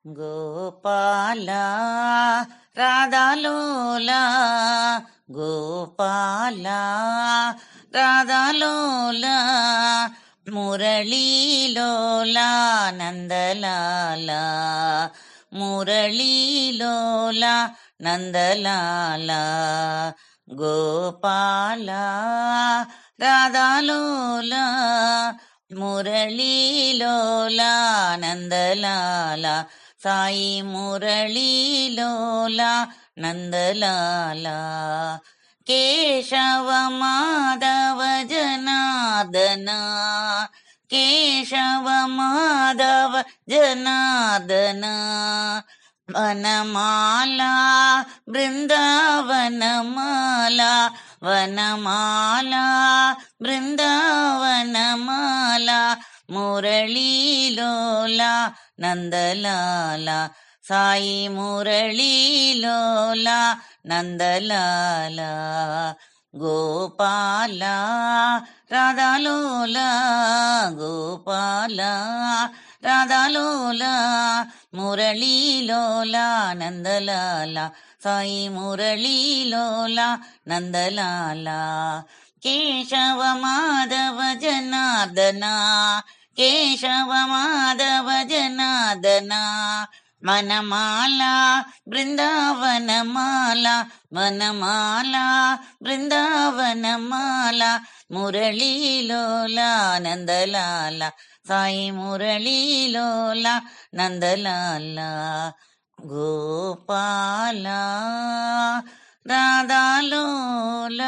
Gopala ರಾಧಾಲೋಲ Gopala ರಾಧಾಲೋಲ ಮುರಳೀಲೋಲ Nandlal ಮುರಳೀಲೋಲ Nandlal Gopala ರಾಧಾಲೋಲ ಮುರಳೀಲೋಲ Nandlal Sai ಮುರಳೀಲೋಲ Nandlal Keshava Madhava Janardhana Keshava Madhava Janardhana Vanamala ಬೃಂದಾವನಮಾಲಾ Vanamala ಬೃಂದಾವನಮಾಲಾ ಮುರಳೀಲೋಲ Nandlal Sai ಮುರಳೀಲೋಲ Nandlal Gopala ರಾಧಾಲೋಲ Gopala ರಾಧಾಲೋಲ ಮುರಳೀಲೋಲ Nandlal Sai ಮುರಳೀಲೋಲ Nandlal Keshava Madhava Janardhana Keshava Madhava Janardhana Vanamala ಬೃಂದಾವನಮಾಲಾ Vanamala ಬೃಂದಾವನಮಾಲಾ ಮುರಳೀಲೋಲ Nandlal Sai ಮುರಳೀಲೋಲ Nandlal Gopala ರಾಧಾಲೋಲ